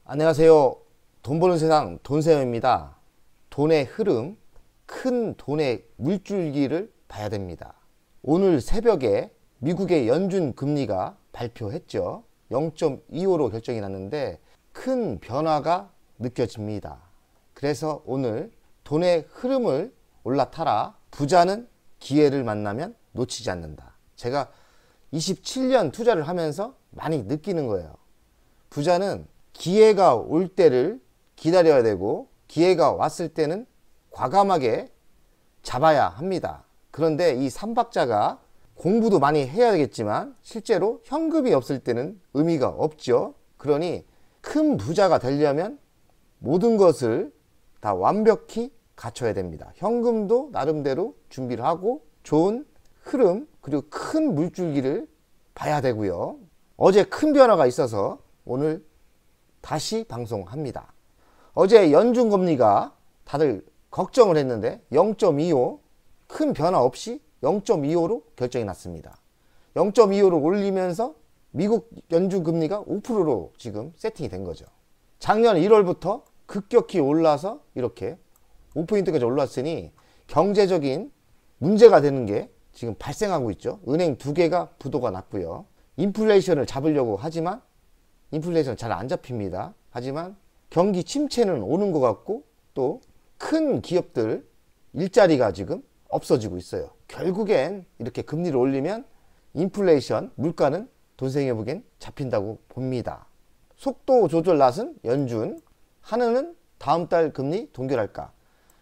안녕하세요. 돈 버는 세상 돈세영입니다. 돈의 흐름, 큰 돈의 물줄기를 봐야 됩니다. 오늘 새벽에 미국의 연준 금리가 발표했죠. 0.25로 결정이 났는데 큰 변화가 느껴집니다. 그래서 오늘 돈의 흐름을 올라타라. 부자는 기회를 만나면 놓치지 않는다. 제가 27년 투자를 하면서 많이 느끼는 거예요. 부자는 기회가 올 때를 기다려야 되고 기회가 왔을 때는 과감하게 잡아야 합니다. 그런데 이 삼박자가 공부도 많이 해야 되겠지만 실제로 현금이 없을 때는 의미가 없죠. 그러니 큰 부자가 되려면 모든 것을 다 완벽히 갖춰야 됩니다. 현금도 나름대로 준비를 하고 좋은 흐름 그리고 큰 물줄기를 봐야 되고요. 어제 큰 변화가 있어서 오늘 다시 방송합니다. 어제 연준 금리가 다들 걱정을 했는데 0.25 큰 변화 없이 0.25로 결정이 났습니다. 0.25를 올리면서 미국 연준 금리가 5%로 지금 세팅이 된 거죠. 작년 1월부터 급격히 올라서 이렇게 5포인트까지 올랐으니 경제적인 문제가 되는 게 지금 발생하고 있죠. 은행 두 개가 부도가 났고요. 인플레이션을 잡으려고 하지만 인플레이션 잘 안 잡힙니다. 하지만 경기 침체는 오는 것 같고 또 큰 기업들 일자리가 지금 없어지고 있어요. 결국엔 이렇게 금리를 올리면 인플레이션 물가는 돈생이 보기엔 잡힌다고 봅니다. 속도 조절 낯은 연준, 하느는 다음 달 금리 동결할까?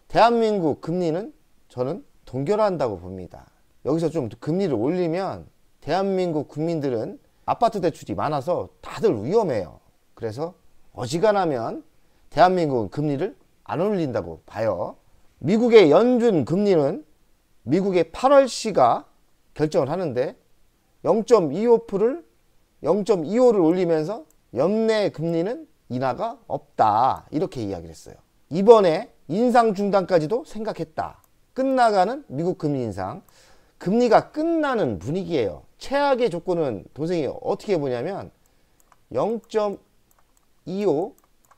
대한민국 금리는 저는 동결한다고 봅니다. 여기서 좀 금리를 올리면 대한민국 국민들은 아파트 대출이 많아서 다들 위험해요. 그래서 어지간하면 대한민국은 금리를 안 올린다고 봐요. 미국의 연준 금리는 미국의 8월시가 결정을 하는데 0.25%를 0.25를 올리면서 연내 금리는 인하가 없다. 이렇게 이야기를 했어요. 이번에 인상 중단까지도 생각했다. 끝나가는 미국 금리 인상. 금리가 끝나는 분위기예요. 최악의 조건은 돈생이 어떻게 보냐면 0.25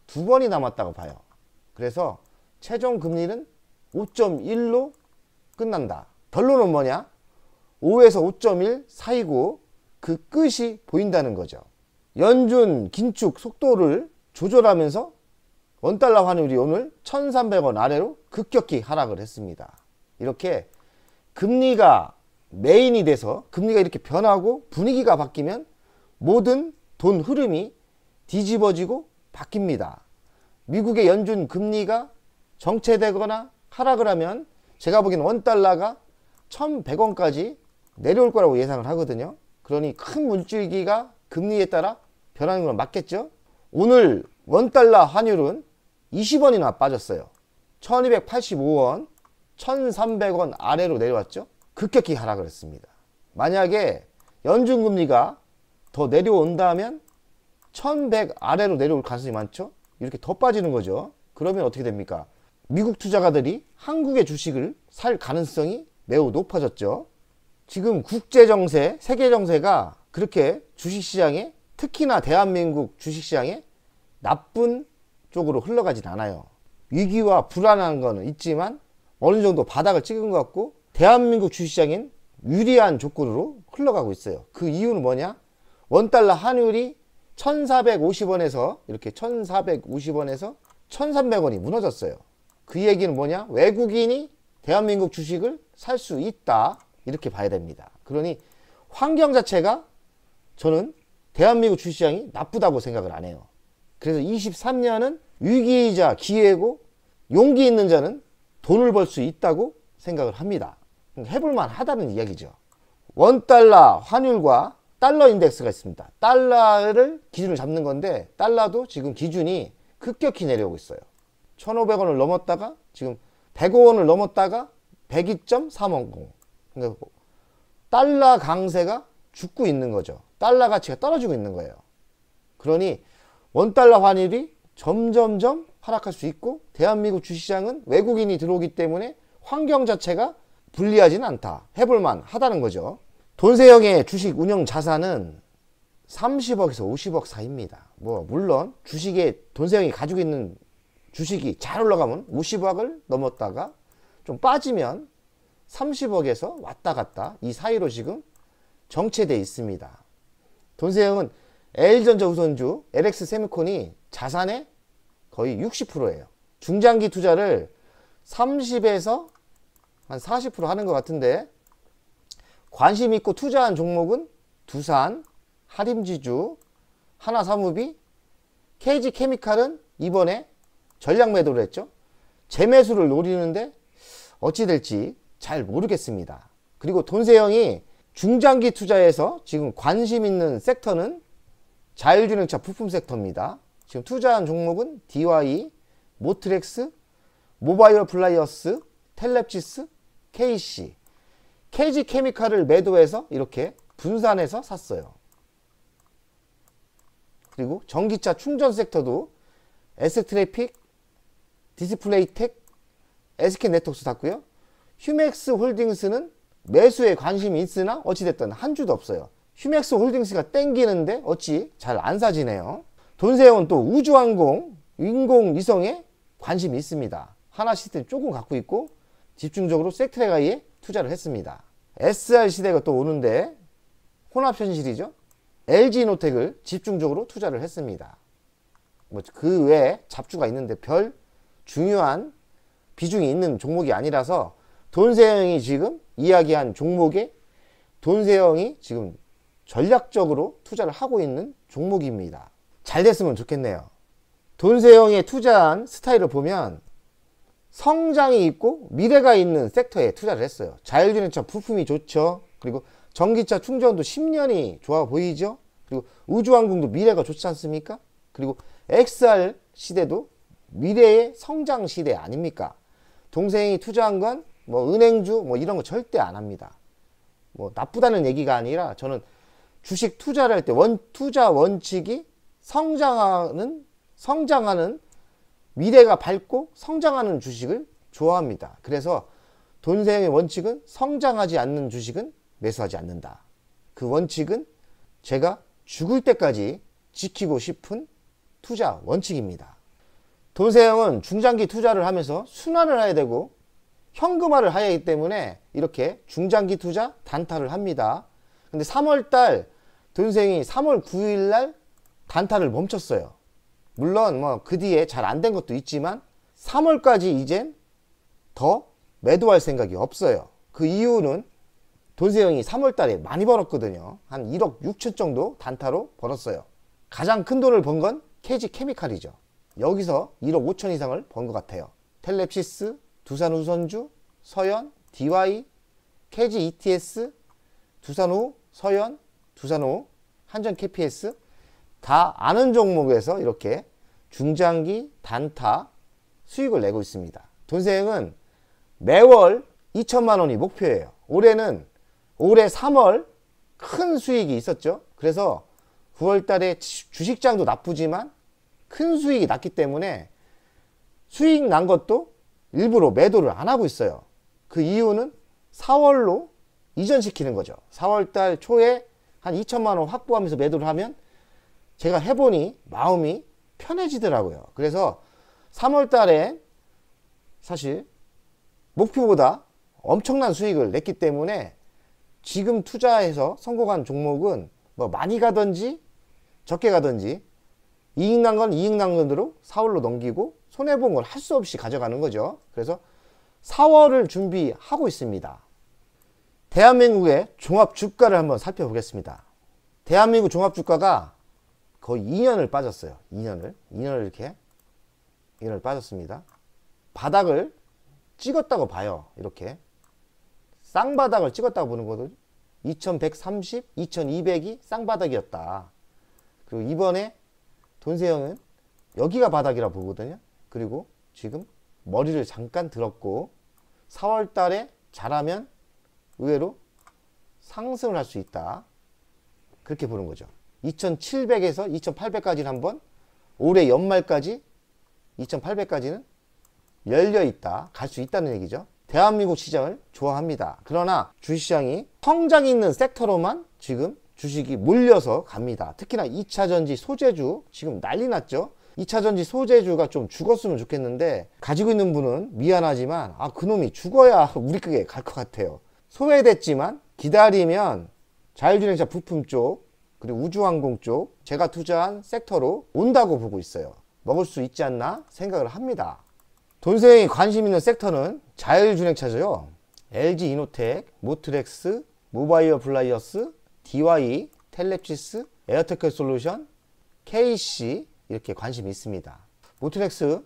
두 번이 남았다고 봐요. 그래서 최종 금리는 5.1로 끝난다. 결론은 뭐냐? 5에서 5.1 사이고 그 끝이 보인다는 거죠. 연준 긴축 속도를 조절하면서 원달러 환율이 오늘 1,300원 아래로 급격히 하락을 했습니다. 이렇게 금리가 메인이 돼서 금리가 이렇게 변하고 분위기가 바뀌면 모든 돈 흐름이 뒤집어지고 바뀝니다. 미국의 연준 금리가 정체되거나 하락을 하면 제가 보기엔 원달러가 1,100원까지 내려올 거라고 예상을 하거든요. 그러니 큰 물줄기가 금리에 따라 변하는 건 맞겠죠. 오늘 원달러 환율은 20원이나 빠졌어요. 1285원, 1300원 아래로 내려왔죠. 급격히 하락을 했습니다. 만약에 연준 금리가 더 내려온다면 1100 아래로 내려올 가능성이 많죠. 이렇게 더 빠지는 거죠. 그러면 어떻게 됩니까? 미국 투자가들이 한국의 주식을 살 가능성이 매우 높아졌죠. 지금 국제정세, 세계정세가 그렇게 주식시장에 특히나 대한민국 주식시장에 나쁜 쪽으로 흘러가진 않아요. 위기와 불안한 거는 있지만 어느 정도 바닥을 찍은 것 같고 대한민국 주식시장엔 유리한 조건으로 흘러가고 있어요. 그 이유는 뭐냐? 원달러 환율이 1,450원에서 이렇게 1,450원에서 1,300원이 무너졌어요. 그 얘기는 뭐냐? 외국인이 대한민국 주식을 살 수 있다. 이렇게 봐야 됩니다. 그러니 환경 자체가 저는 대한민국 주식시장이 나쁘다고 생각을 안 해요. 그래서 23년은 위기이자 기회고 용기 있는 자는 돈을 벌 수 있다고 생각을 합니다. 해볼만 하다는 이야기죠. 원달러 환율과 달러 인덱스가 있습니다. 달러를 기준을 잡는 건데 달러도 지금 기준이 급격히 내려오고 있어요. 1,500원을 넘었다가 지금 105원을 넘었다가 102.310. 그러니까 달러 강세가 죽고 있는 거죠. 달러 가치가 떨어지고 있는 거예요. 그러니 원달러 환율이 점점점 하락할 수 있고 대한민국 주식시장은 외국인이 들어오기 때문에 환경 자체가 불리하지는 않다. 해볼만 하다는 거죠. 돈세영의 주식 운영 자산은 30억에서 50억 사이입니다. 뭐 물론 주식에 돈세형이 가지고 있는 주식이 잘 올라가면 50억을 넘었다가 좀 빠지면 30억에서 왔다 갔다 이 사이로 지금 정체되어 있습니다. 돈세형은 LG전자우선주 LX세미콘이 자산의 거의 60%예요. 중장기 투자를 30에서 한 40% 하는 것 같은데, 관심 있고 투자한 종목은 두산, 하림지주, 하나사무비, KG케미칼은 이번에 전략 매도를 했죠. 재매수를 노리는데 어찌 될지 잘 모르겠습니다. 그리고 돈세형이 중장기 투자에서 지금 관심 있는 섹터는 자율주행차 부품 섹터입니다. 지금 투자한 종목은 DY, 모트렉스, 모바일 플라이어스, 텔랩지스, KC, KG케미칼을 매도해서 이렇게 분산해서 샀어요. 그리고 전기차 충전 섹터도 S트래픽, 디스플레이텍, SK네트워크스 샀고요. 휴맥스 홀딩스는 매수에 관심이 있으나 어찌됐든 한 주도 없어요. 휴맥스 홀딩스가 땡기는데 어찌 잘 안 사지네요. 돈세형은 또 우주항공, 인공위성에 관심이 있습니다. 하나시스템 조금 갖고 있고 집중적으로 섹트레가이에 투자를 했습니다. SR 시대가 또 오는데 혼합현실이죠. LG노텍을 집중적으로 투자를 했습니다. 뭐 그 외에 잡주가 있는데 별 중요한 비중이 있는 종목이 아니라서 돈세형이 지금 이야기한 종목에 돈세형이 지금 전략적으로 투자를 하고 있는 종목입니다. 잘 됐으면 좋겠네요. 돈세형의 투자한 스타일을 보면 성장이 있고 미래가 있는 섹터에 투자를 했어요. 자율주행차 부품이 좋죠. 그리고 전기차 충전도 10년이 좋아 보이죠. 그리고 우주항공도 미래가 좋지 않습니까? 그리고 XR 시대도 미래의 성장 시대 아닙니까? 동생이 투자한 건 뭐 은행주 뭐 이런 거 절대 안 합니다. 뭐 나쁘다는 얘기가 아니라 저는 주식 투자를 할 때 투자 원칙이 성장하는 미래가 밝고 성장하는 주식을 좋아합니다. 그래서 돈세형의 원칙은 성장하지 않는 주식은 매수하지 않는다. 그 원칙은 제가 죽을 때까지 지키고 싶은 투자 원칙입니다. 돈세형은 중장기 투자를 하면서 순환을 해야 되고 현금화를 해야 하기 때문에 이렇게 중장기 투자 단타를 합니다. 근데 3월달 돈세형이 3월 9일날 단타를 멈췄어요. 물론 뭐 그 뒤에 잘 안 된 것도 있지만 3월까지 이젠 더 매도할 생각이 없어요. 그 이유는 돈세형이 3월달에 많이 벌었거든요. 한 1억 6천 정도 단타로 벌었어요. 가장 큰 돈을 번 건 KG케미칼이죠. 여기서 1억 5천 이상을 번 것 같아요. 텔랩시스, 두산우선주, 서현, DY, KG ETS, 두산우, 서현, 두산우, 한전 KPS 다 아는 종목에서 이렇게 중장기 단타 수익을 내고 있습니다. 돈세형은 매월 2천만 원이 목표예요. 올해 3월 큰 수익이 있었죠. 그래서 9월 달에 주식장도 나쁘지만 큰 수익이 났기 때문에 수익 난 것도 일부러 매도를 안 하고 있어요. 그 이유는 4월로 이전시키는 거죠. 4월 달 초에 한 2천만 원 확보하면서 매도를 하면 제가 해보니 마음이 편해지더라고요. 그래서 3월 달에 사실 목표보다 엄청난 수익을 냈기 때문에 지금 투자해서 성공한 종목은 뭐 많이 가든지 적게 가든지 이익 난 건 이익 난 건대로 4월로 넘기고 손해본 건 할 수 없이 가져가는 거죠. 그래서 4월을 준비하고 있습니다. 대한민국의 종합주가를 한번 살펴보겠습니다. 대한민국 종합주가가 거의 2년을 빠졌어요. 2년을 이렇게 2년을 빠졌습니다. 바닥을 찍었다고 봐요. 이렇게 쌍바닥을 찍었다고 보는 거거든요. 2130, 2200이 쌍바닥이었다. 그리고 이번에 돈세형은 여기가 바닥이라 보거든요. 그리고 지금 머리를 잠깐 들었고 4월 달에 잘하면 의외로 상승을 할 수 있다. 그렇게 보는 거죠. 2700에서 2800까지는 한번 올해 연말까지 2800까지는 열려 있다. 갈 수 있다는 얘기죠. 대한민국 시장을 좋아합니다. 그러나 주식시장이 성장 있는 섹터로만 지금 주식이 몰려서 갑니다. 특히나 2차전지 소재주 지금 난리 났죠. 2차전지 소재주가 좀 죽었으면 좋겠는데 가지고 있는 분은 미안하지만 그놈이 죽어야 우리 끄게 갈 것 같아요. 소외됐지만 기다리면 자율주행차 부품 쪽 그리고 우주항공 쪽 제가 투자한 섹터로 온다고 보고 있어요. 먹을 수 있지 않나 생각을 합니다. 돈세형이 관심 있는 섹터는 자율주행차죠. LG 이노텍, 모트렉스, 모바이어 플라이어스, DY, 텔랩시스, 에어테크 솔루션, KC 이렇게 관심이 있습니다. 모트렉스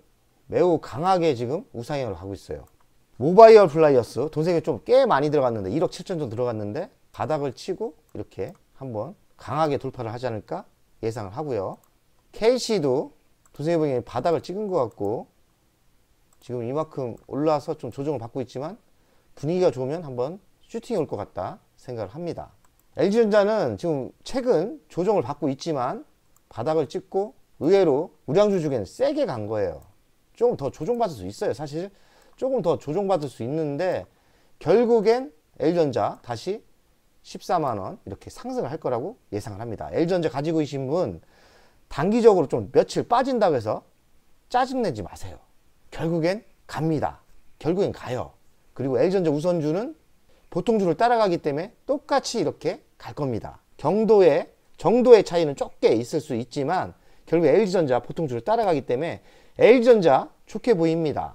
매우 강하게 지금 우상향을 하고 있어요. 모바이어 플라이어스 돈세형이 좀 꽤 많이 들어갔는데 1억 7천 정도 들어갔는데 바닥을 치고 이렇게 한번 강하게 돌파를 하지 않을까 예상을 하고요. KC도 돈세형이 보기에는 바닥을 찍은 것 같고 지금 이만큼 올라서 좀 조정을 받고 있지만 분위기가 좋으면 한번 슈팅이 올 것 같다 생각을 합니다. LG전자는 지금 최근 조정을 받고 있지만 바닥을 찍고 의외로 우량주 중에는 세게 간 거예요. 조금 더 조정받을 수 있어요. 사실 조금 더 조정받을 수 있는데 결국엔 LG전자 다시 14만원 이렇게 상승을 할 거라고 예상을 합니다. LG전자 가지고 계신 분 단기적으로 좀 며칠 빠진다고 해서 짜증내지 마세요. 결국엔 갑니다. 결국엔 가요. 그리고 LG전자 우선주는 보통주를 따라가기 때문에 똑같이 이렇게 갈 겁니다. 정도의 차이는 좁게 있을 수 있지만 결국 LG전자 보통주를 따라가기 때문에 LG전자 좋게 보입니다.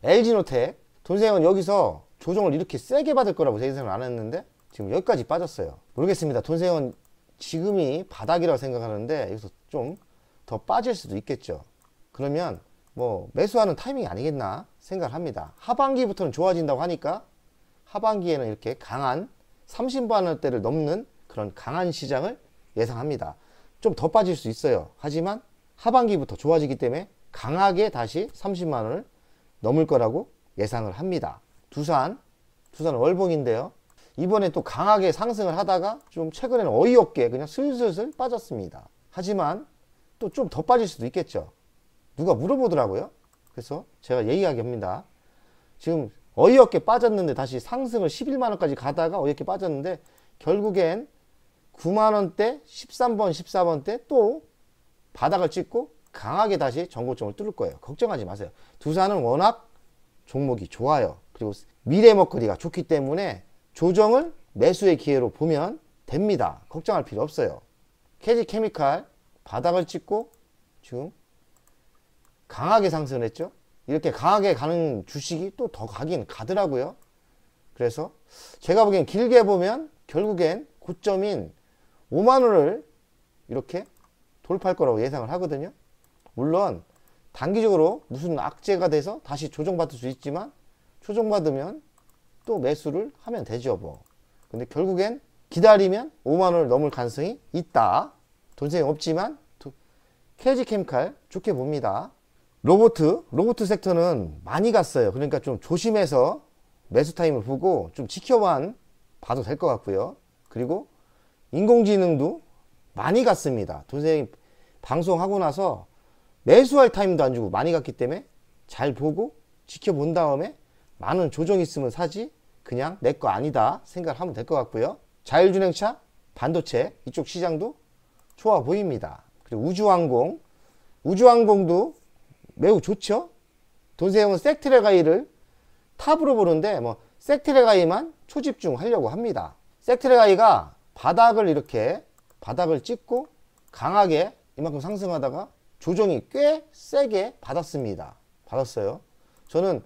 LG노텍 돈세형은 여기서 조정을 이렇게 세게 받을 거라고 예상을 안 했는데 지금 여기까지 빠졌어요. 모르겠습니다. 돈세형은 지금이 바닥이라고 생각하는데 여기서 좀 더 빠질 수도 있겠죠. 그러면 뭐 매수하는 타이밍이 아니겠나 생각을 합니다. 하반기부터는 좋아진다고 하니까 하반기에는 이렇게 강한 30만원대를 넘는 그런 강한 시장을 예상합니다. 좀 더 빠질 수 있어요. 하지만 하반기부터 좋아지기 때문에 강하게 다시 30만원을 넘을 거라고 예상을 합니다. 두산 월봉인데요. 이번에 또 강하게 상승을 하다가 좀 최근에는 어이없게 그냥 슬슬 빠졌습니다. 하지만 또 좀 더 빠질 수도 있겠죠. 누가 물어보더라고요. 그래서 제가 얘기하기합니다. 지금 어이없게 빠졌는데 다시 상승을 11만원까지 가다가 어이없게 빠졌는데 결국엔 9만원대 13번 14번대 또 바닥을 찍고 강하게 다시 전고점을 뚫을 거예요. 걱정하지 마세요. 두산은 워낙 종목이 좋아요. 그리고 미래 먹거리가 좋기 때문에 조정을 매수의 기회로 보면 됩니다. 걱정할 필요 없어요. KG케미칼 바닥을 찍고 지금 강하게 상승을 했죠. 이렇게 강하게 가는 주식이 또 더 가긴 가더라고요. 그래서 제가 보기엔 길게 보면 결국엔 고점인 5만원을 이렇게 돌파할 거라고 예상을 하거든요. 물론 단기적으로 무슨 악재가 돼서 다시 조정받을 수 있지만 조정받으면 또 매수를 하면 되죠 뭐. 근데 결국엔 기다리면 5만원을 넘을 가능성이 있다. 돈세형 없지만 KG케미칼 좋게 봅니다. 로보트 섹터는 많이 갔어요. 그러니까 좀 조심해서 매수 타임을 보고 좀 지켜만 봐도 될 것 같고요. 그리고 인공지능도 많이 갔습니다. 돈세형이 방송하고 나서 매수할 타임도 안 주고 많이 갔기 때문에 잘 보고 지켜본 다음에 많은 조정이 있으면 사지 그냥 내 거 아니다 생각을 하면 될 것 같고요. 자율주행차, 반도체 이쪽 시장도 좋아 보입니다. 그리고 우주항공도 매우 좋죠. 돈세형은 섹트레가이를 탑으로 보는데 뭐 섹트레가이만 초집중 하려고 합니다. 섹트레가이가 바닥을 찍고 강하게 이만큼 상승하다가 조정이 꽤 세게 받았어요. 저는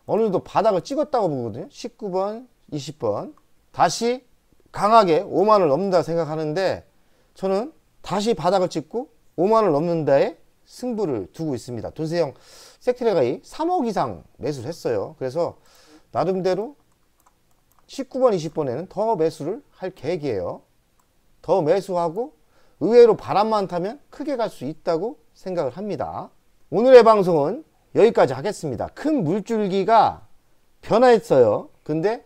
어느 정도 바닥을 찍었다고 보거든요. 19번, 20번 다시 강하게 5만원을 넘는다 생각하는데 저는 다시 바닥을 찍고 5만원을 넘는 데에 승부를 두고 있습니다. 돈세형 섹트레가이 3억 이상 매수를 했어요. 그래서 나름대로 19번, 20번에는 더 매수를 할 계획이에요. 더 매수하고 의외로 바람만 타면 크게 갈 수 있다고 생각을 합니다. 오늘의 방송은 여기까지 하겠습니다. 큰 물줄기가 변화했어요. 근데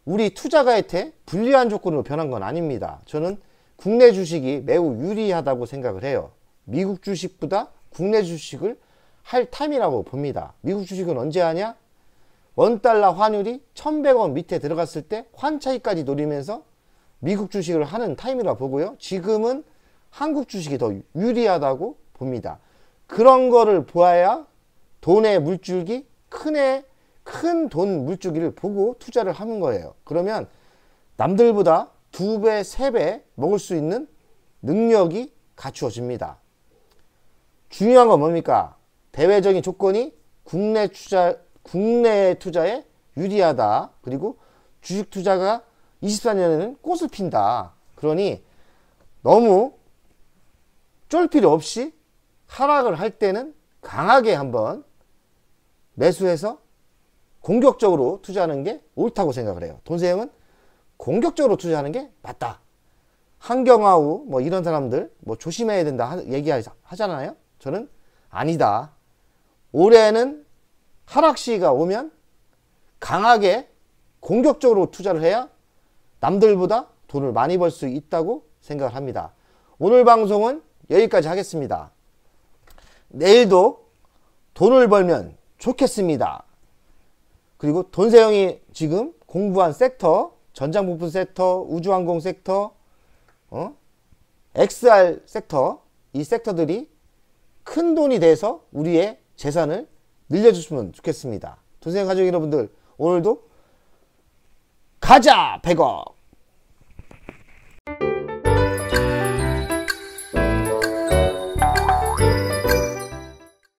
우리 투자가한테 불리한 조건으로 변한 건 아닙니다. 저는 국내 주식이 매우 유리하다고 생각을 해요. 미국 주식보다 국내 주식을 할 타임이라고 봅니다. 미국 주식은 언제 하냐? 원달러 환율이 1100원 밑에 들어갔을 때 환차익까지 노리면서 미국 주식을 하는 타임이라 보고요. 지금은 한국 주식이 더 유리하다고 봅니다. 그런 거를 보아야 돈의 물줄기, 큰 돈 물줄기를 보고 투자를 하는 거예요. 그러면 남들보다 2배, 3배 먹을 수 있는 능력이 갖추어집니다. 중요한 건 뭡니까? 대외적인 조건이 국내 투자에 유리하다. 그리고 주식 투자가 24년에는 꽃을 핀다. 그러니 너무 쫄 필요 없이 하락을 할 때는 강하게 한번 매수해서 공격적으로 투자하는 게 옳다고 생각을 해요. 돈세형은 공격적으로 투자하는 게 맞다. 한경하우 뭐 이런 사람들 뭐 조심해야 된다 얘기하잖아요. 저는 아니다. 올해는 하락 시기가 오면 강하게 공격적으로 투자를 해야 남들보다 돈을 많이 벌 수 있다고 생각을 합니다. 오늘 방송은 여기까지 하겠습니다. 내일도 돈을 벌면 좋겠습니다. 그리고 돈세형이 지금 공부한 섹터, 전장부품 섹터, 우주항공 섹터, XR 섹터, 이 sek터들이 큰 돈이 돼서 우리의 재산을 늘려주시면 좋겠습니다. 돈세형 가족 여러분들, 오늘도 가자 100억!